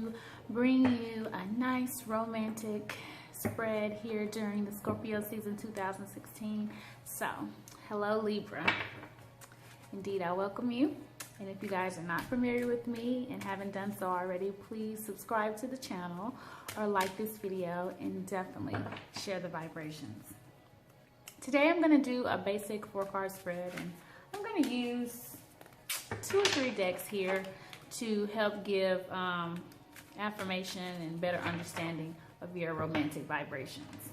to bring you a nice romantic spread here during the Scorpio season 2016. So, hello Libra. Indeed, I welcome you. And if you guys are not familiar with me and haven't done so already, please subscribe to the channel or like this video and definitely share the vibrations. Today I'm going to do a basic 4-card spread, and I'm going to use 2 or 3 decks here to help give affirmation and better understanding of your romantic vibrations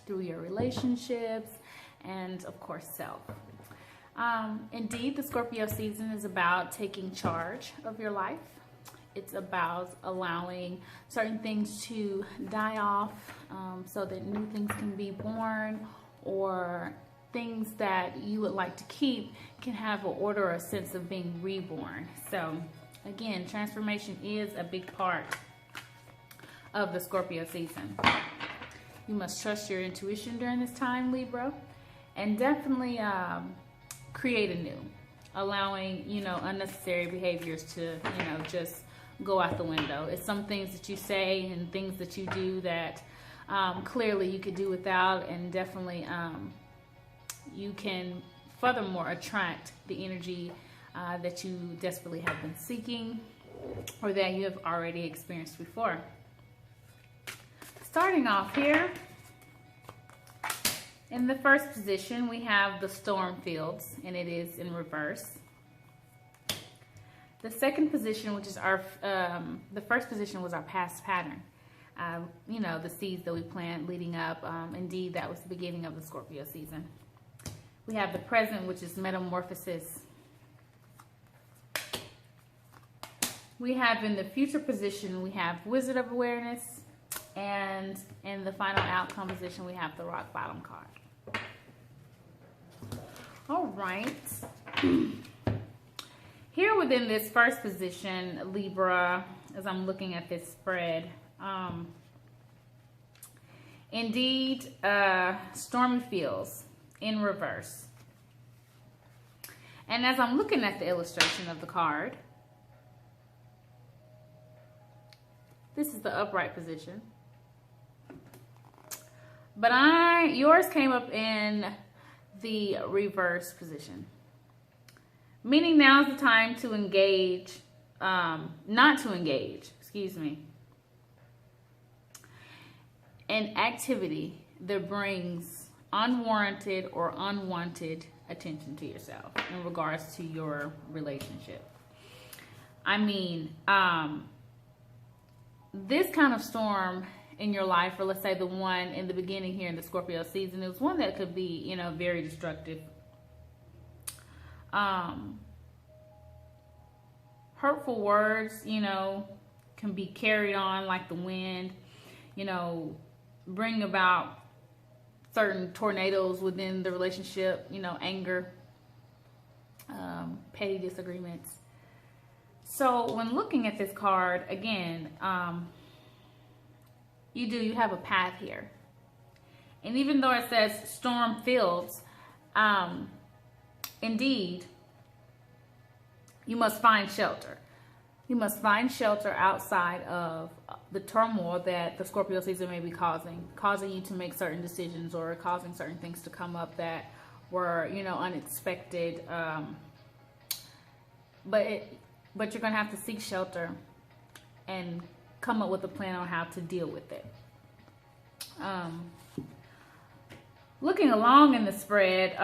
through your relationships and of course self. Indeed, the Scorpio season is about taking charge of your life. It's about allowing certain things to die off so that new things can be born, or things that you would like to keep can have an order or a sense of being reborn. So again, transformation is a big part of the Scorpio season. You must trust your intuition during this time, Libra, and definitely create anew, allowing, unnecessary behaviors to, just go out the window. It's some things that you say and things that you do that clearly you could do without, and definitely you can furthermore attract the energy that you desperately have been seeking or that you have already experienced before. Starting off here, in the first position, we have the storm fields, and it is in reverse. The second position, which is our, the first position was our past pattern. The seeds that we plant leading up. Indeed, that was the beginning of the Scorpio season. We have the present, which is metamorphosis. We have in the future position, we have Wizard of Awareness. And in the final outcome position, we have the rock bottom card. All right. Here within this first position, Libra, as I'm looking at this spread, indeed, stormy fields in reverse. And as I'm looking at the illustration of the card, this is the upright position. But yours came up in the reverse position. Meaning now's the time to engage, not to engage, an activity that brings unwarranted or unwanted attention to yourself in regards to your relationship. I mean, this kind of storm in your life, or let's say the one in the beginning here in the Scorpio season, it was one that could be, very destructive. Hurtful words, can be carried on like the wind, bring about certain tornadoes within the relationship, anger, petty disagreements. So when looking at this card, again, you have a path here. And even though it says storm fields, indeed, you must find shelter. You must find shelter outside of the turmoil that the Scorpio season may be causing you to make certain decisions, or causing certain things to come up that were, unexpected. But you're going to have to seek shelter and come up with a plan on how to deal with it. Looking along in the spread,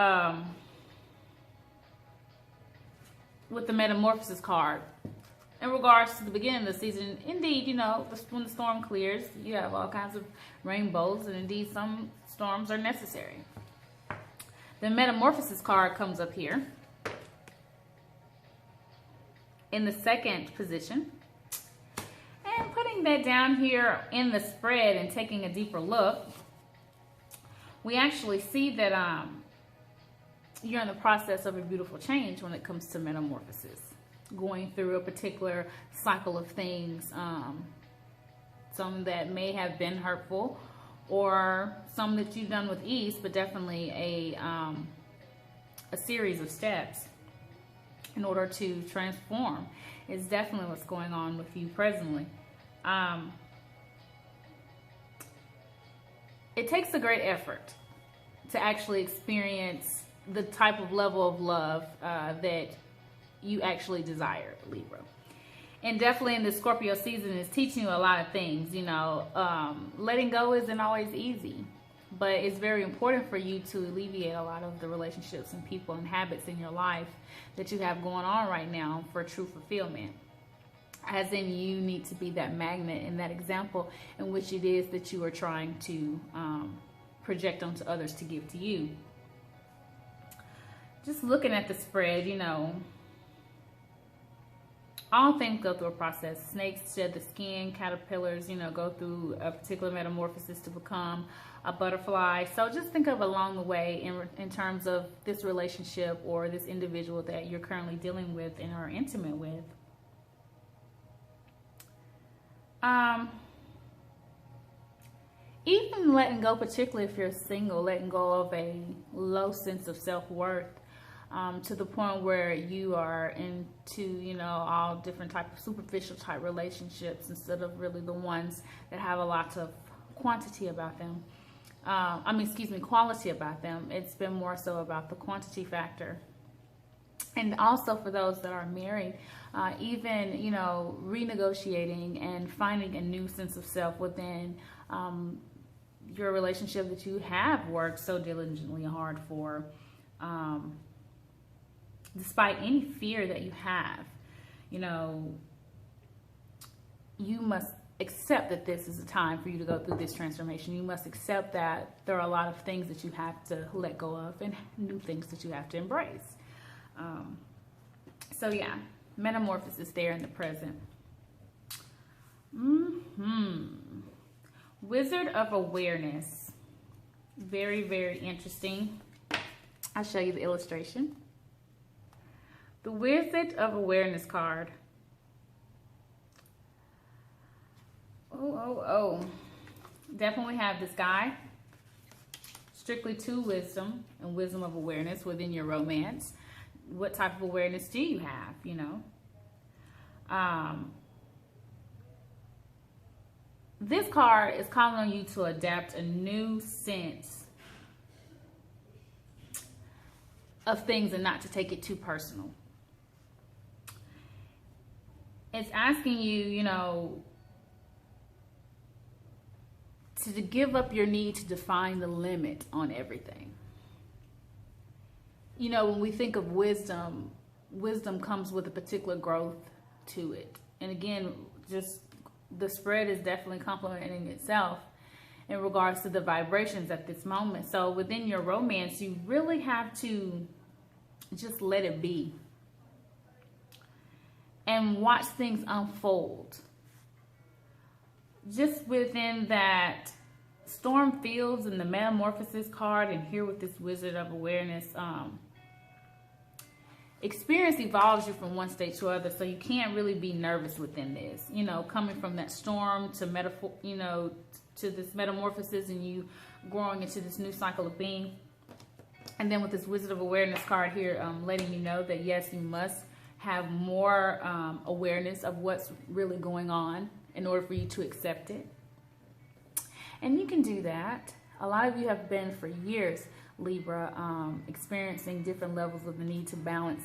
with the metamorphosis card, in regards to the beginning of the season, indeed, when the storm clears, you have all kinds of rainbows, and indeed some storms are necessary. The metamorphosis card comes up here in the second position. And putting that down here in the spread and taking a deeper look, we actually see that you're in the process of a beautiful change when it comes to metamorphosis. Going through a particular cycle of things, some that may have been hurtful, or some that you've done with ease, but definitely a series of steps in order to transform is definitely what's going on with you presently. It takes a great effort to actually experience the type of level of love that you actually desire, Libra. And definitely in the Scorpio season is teaching you a lot of things. You know, letting go isn't always easy, but it's very important for you to alleviate a lot of the relationships and people and habits in your life that you have going on right now for true fulfillment. As in, you need to be that magnet and that example in which it is that you are trying to project onto others to give to you. Just looking at the spread, you know, all things go through a process. Snakes shed the skin, caterpillars, you know, go through a particular metamorphosis to become a butterfly. So just think of along the way in terms of this relationship or this individual that you're currently dealing with and are intimate with. Even letting go, particularly if you're single, letting go of a low sense of self-worth, to the point where you are into, you know, all different type of superficial type relationships instead of really the ones that have a lot of quantity about them. Quality about them. It's been more so about the quantity factor. And also for those that are married, even, you know, renegotiating and finding a new sense of self within your relationship that you have worked so diligently hard for, despite any fear that you have. You know, you must accept that this is a time for you to go through this transformation. You must accept that there are a lot of things that you have to let go of and new things that you have to embrace. So yeah, metamorphosis there in the present. Wizard of Awareness. Very, very interesting. I'll show you the illustration. The Wizard of Awareness card. Definitely have this guy. Strictly to wisdom and wisdom of awareness within your romance. What type of awareness do you have, you know? This card is calling on you to adapt a new sense of things and not to take it too personal. It's asking you, you know, to give up your need to define the limit on everything. You know, when we think of wisdom, wisdom comes with a particular growth to it. And again, just the spread is definitely complementing itself in regards to the vibrations at this moment. So within your romance, you really have to just let it be and watch things unfold. Just within that storm fields and the metamorphosis card, and here with this Wizard of Awareness, experience evolves you from one state to other, so you can't really be nervous within this. You know, coming from that storm to to this metamorphosis and you growing into this new cycle of being. And then with this Wizard of Awareness card here, letting you know that yes, you must have more awareness of what's really going on in order for you to accept it. And you can do that. A lot of you have been for years, Libra, experiencing different levels of the need to balance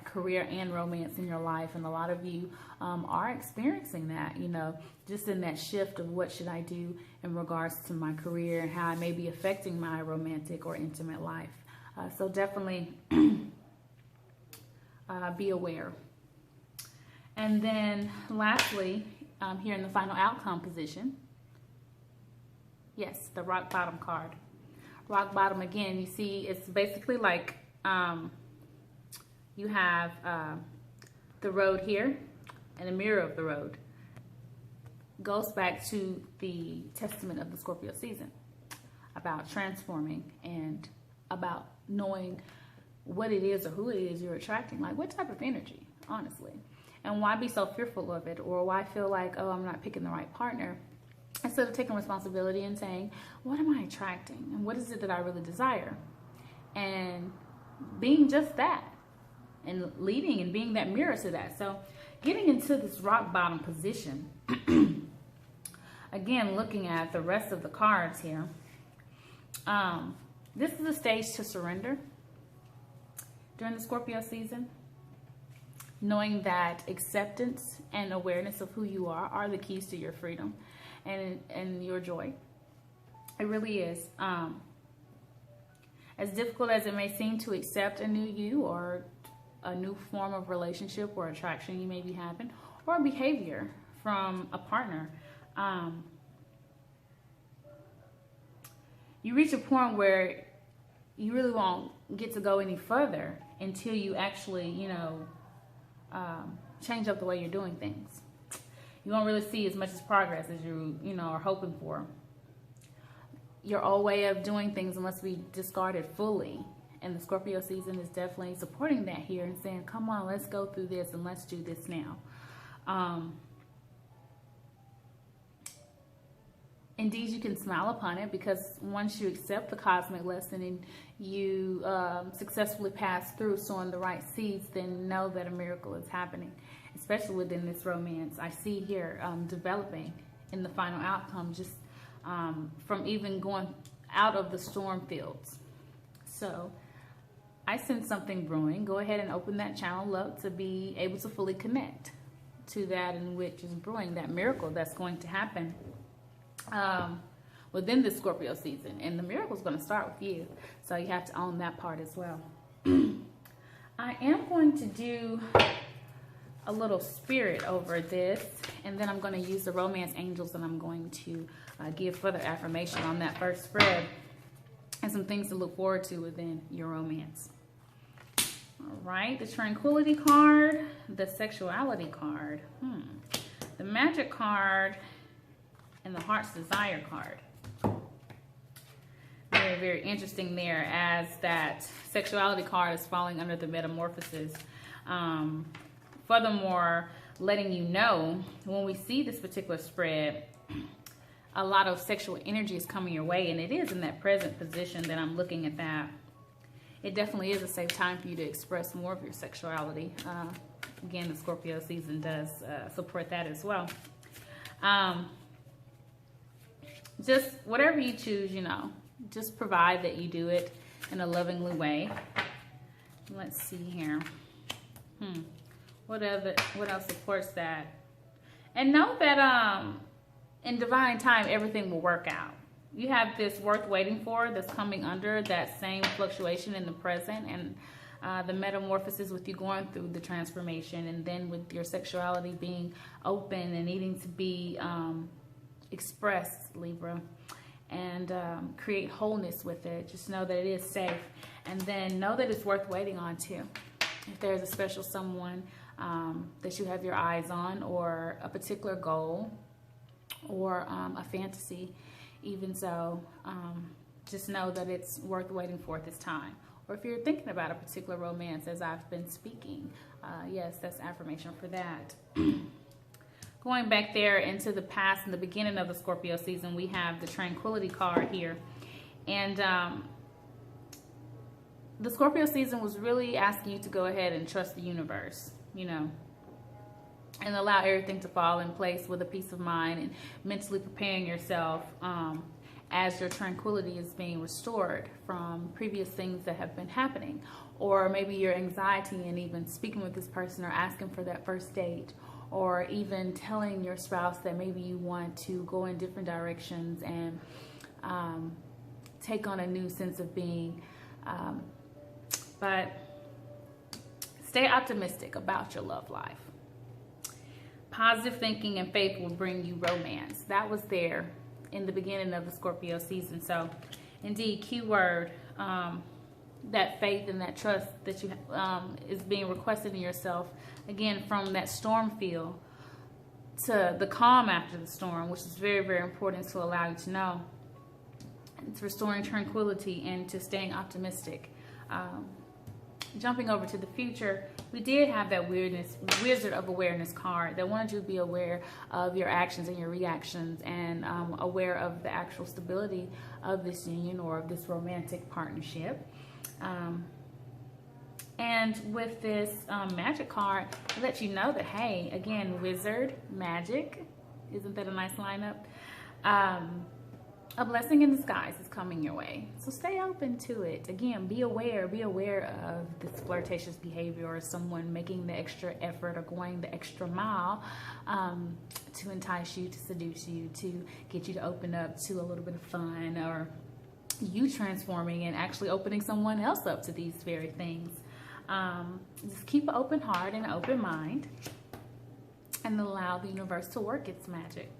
career and romance in your life. And a lot of you are experiencing that, you know, just in that shift of what should I do in regards to my career and how I may be affecting my romantic or intimate life. So definitely be aware. And then lastly, here in the final outcome position, yes, the rock bottom card. Rock bottom, again, you see it's basically like you have the road here and a mirror of the road. Goes back to the testament of the Scorpio season about transforming and about knowing what it is or who it is you're attracting. Like, what type of energy, honestly. And why be so fearful of it, or why feel like, oh, I'm not picking the right partner, instead of taking responsibility and saying, what am I attracting? And what is it that I really desire? And being just that, and leading and being that mirror to that. So getting into this rock bottom position. Again, looking at the rest of the cards here. This is a stage to surrender during the Scorpio season. Knowing that acceptance and awareness of who you are the keys to your freedom and your joy. It really is. As difficult as it may seem to accept a new you or a new form of relationship or attraction you may be having, or behavior from a partner, you reach a point where you really won't get to go any further until you actually, you know, change up the way you're doing things. You won't really see as much as progress as you know, are hoping for. Your old way of doing things must be discarded fully. And the Scorpio season is definitely supporting that here and saying, come on, let's go through this and let's do this now. Indeed, you can smile upon it, because once you accept the cosmic lesson and you successfully pass through sowing the right seeds, then know that a miracle is happening, especially within this romance. I see here developing in the final outcome, just from even going out of the storm fields. So I sense something brewing. Go ahead and open that channel up to be able to fully connect to that in which is brewing, that miracle that's going to happen within the Scorpio season. And the miracle is going to start with you, so you have to own that part as well. I am going to do a little spirit over this, and then I'm going to use the romance angels, and I'm going to give further affirmation on that first spread and some things to look forward to within your romance. All right, the tranquility card, the sexuality card, the magic card, and the heart's desire card. Very, very interesting there, as that sexuality card is falling under the metamorphosis. Furthermore, letting you know, when we see this particular spread, a lot of sexual energy is coming your way, and it is in that present position that I'm looking at that. It definitely is a safe time for you to express more of your sexuality. Again, the Scorpio season does support that as well. Just whatever you choose, you know, just provide that you do it in a lovingly way. Let's see here. What else supports that? And know that in divine time, everything will work out. You have this worth waiting for that's coming under that same fluctuation in the present, and the metamorphosis with you going through the transformation, and then with your sexuality being open and needing to be expressed, Libra, and create wholeness with it. Just know that it is safe, and then know that it's worth waiting on too. If there's a special someone that you have your eyes on, or a particular goal, or a fantasy, even so, just know that it's worth waiting for at this time. Or if you're thinking about a particular romance, as I've been speaking, yes, that's affirmation for that. Going back there into the past and the beginning of the Scorpio season, we have the tranquility card here. And the Scorpio season was really asking you to go ahead and trust the universe, you know, and allow everything to fall in place with a peace of mind, and mentally preparing yourself as your tranquility is being restored from previous things that have been happening, or maybe your anxiety and even speaking with this person, or asking for that first date, or even telling your spouse that maybe you want to go in different directions and take on a new sense of being. But stay optimistic about your love life. Positive thinking and faith will bring you romance. That was there in the beginning of the Scorpio season. So indeed, keyword, that faith and that trust that you is being requested in yourself, again, from that storm feel to the calm after the storm, which is very, very important to allow you to know. It's restoring tranquility and to staying optimistic. Jumping over to the future, we did have that Wizard of Awareness card that wanted you to be aware of your actions and your reactions, and aware of the actual stability of this union or of this romantic partnership. And with this magic card, it lets you know that, hey, again, wizard, magic, isn't that a nice lineup? A blessing in disguise is coming your way. So stay open to it. Again, be aware of this flirtatious behavior or someone making the extra effort or going the extra mile to entice you, to seduce you, to get you to open up to a little bit of fun, or you transforming and actually opening someone else up to these very things. Just keep an open heart and an open mind and allow the universe to work its magic.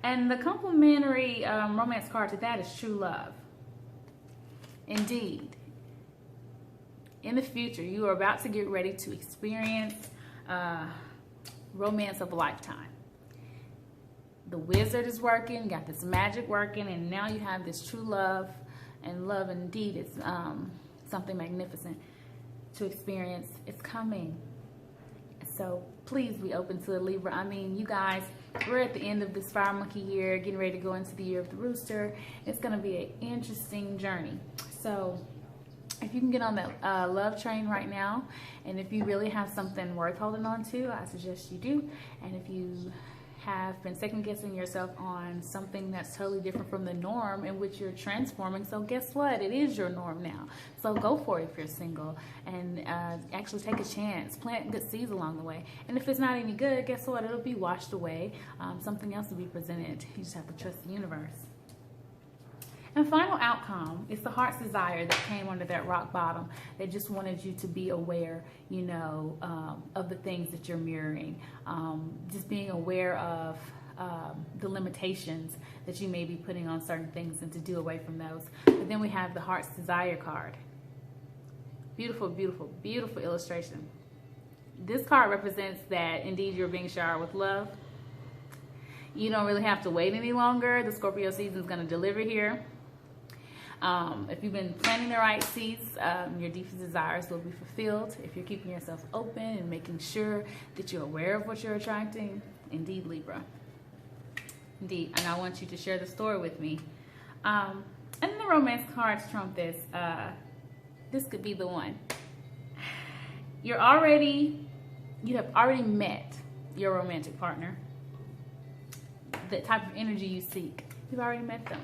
And the complementary romance card to that is true love. Indeed. In the future, you are about to get ready to experience romance of a lifetime. The wizard is working, got this magic working, and now you have this true love. And love indeed is something magnificent to experience. It's coming. So please be open to it, Libra. I mean, you guys, we're at the end of this fire monkey year, getting ready to go into the year of the rooster. It's going to be an interesting journey. So if you can get on that love train right now, and if you really have something worth holding on to, I suggest you do. And if you have been second guessing yourself on something that's totally different from the norm in which you're transforming, so guess what? It is your norm now. So go for it if you're single, and actually take a chance, plant good seeds along the way. And if it's not any good, guess what? It'll be washed away. Something else will be presented. You just have to trust the universe. And final outcome is the heart's desire that came under that rock bottom. They just wanted you to be aware, you know, of the things that you're mirroring. Just being aware of the limitations that you may be putting on certain things and to do away from those. But then we have the heart's desire card. Beautiful, beautiful, beautiful illustration. This card represents that indeed you're being showered with love. You don't really have to wait any longer. The Scorpio season is going to deliver here. If you've been planting the right seeds, your deepest desires will be fulfilled. If you're keeping yourself open and making sure that you're aware of what you're attracting, indeed, Libra. Indeed. And I want you to share the story with me. And then the romance cards trump this. This could be the one. You have already met your romantic partner. The type of energy you seek. You've already met them.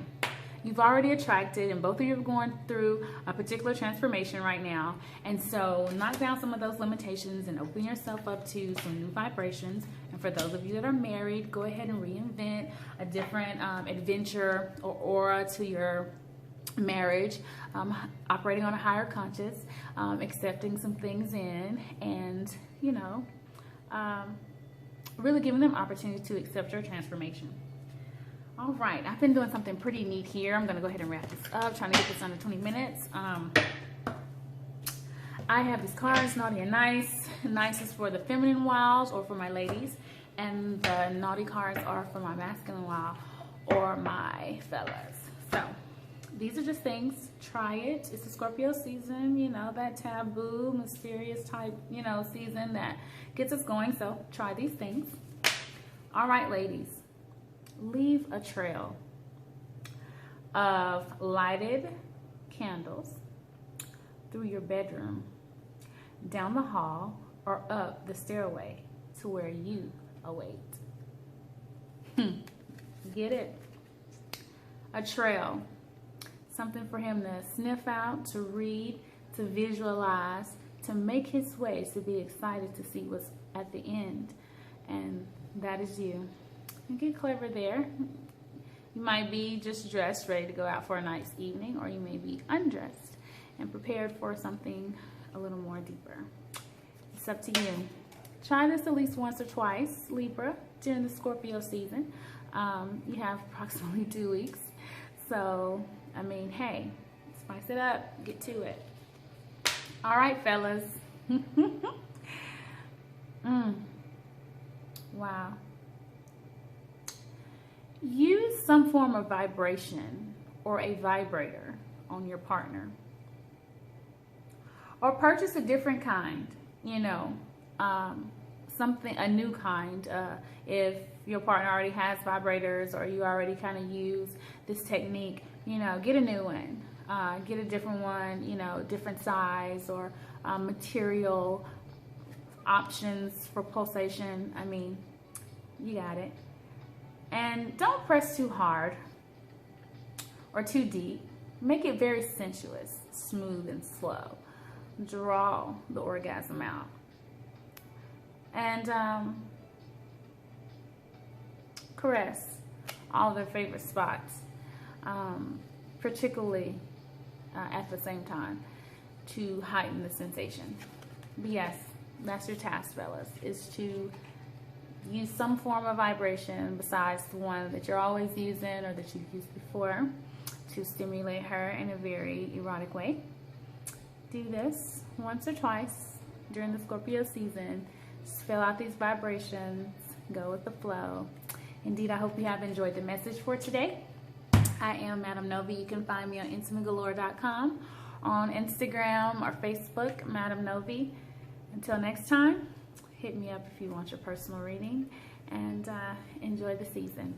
You've already attracted, and both of you are going through a particular transformation right now. And so knock down some of those limitations and open yourself up to some new vibrations. And for those of you that are married, go ahead and reinvent a different adventure or aura to your marriage, operating on a higher conscious, accepting some things in, and, you know, really giving them opportunity to accept your transformation. All right, I've been doing something pretty neat here. I'm going to go ahead and wrap this up, trying to get this under 20 minutes. I have these cards, naughty and nice. Nice is for the feminine wiles or for my ladies, and the naughty cards are for my masculine wild or my fellas. So these are just things. Try it. It's the Scorpio season, you know, that taboo, mysterious type, you know, season that gets us going. So try these things. All right, ladies. Leave a trail of lighted candles through your bedroom, down the hall, or up the stairway to where you await. Get it? A trail. Something for him to sniff out, to read, to visualize, to make his way, to be excited to see what's at the end. And that is you. And get clever there. You might be just dressed, ready to go out for a nice evening, or you may be undressed and prepared for something a little more deeper. It's up to you. Try this at least once or twice, Libra, during the Scorpio season. You have approximately 2 weeks. So, I mean, hey, spice it up, get to it. All right, fellas. Wow. Use some form of vibration or a vibrator on your partner. Or purchase a different kind, you know, something, a new kind. If your partner already has vibrators or you already kind of use this technique, you know, get a new one. get a different one, you know, different size, or material options for pulsation. I mean, you got it. And don't press too hard or too deep. Make it very sensuous, smooth, and slow. Draw the orgasm out. And caress all their favorite spots, particularly at the same time, to heighten the sensation. But yes, that's your task, fellas, is to use some form of vibration besides the one that you're always using or that you've used before to stimulate her in a very erotic way. Do this once or twice during the Scorpio season. Just fill out these vibrations, go with the flow. Indeed, I hope you have enjoyed the message for today. I am Madam Nove. You can find me on intimategalore.com, on Instagram or Facebook, Madam Nove. Until next time, hit me up if you want your personal reading, and enjoy the season.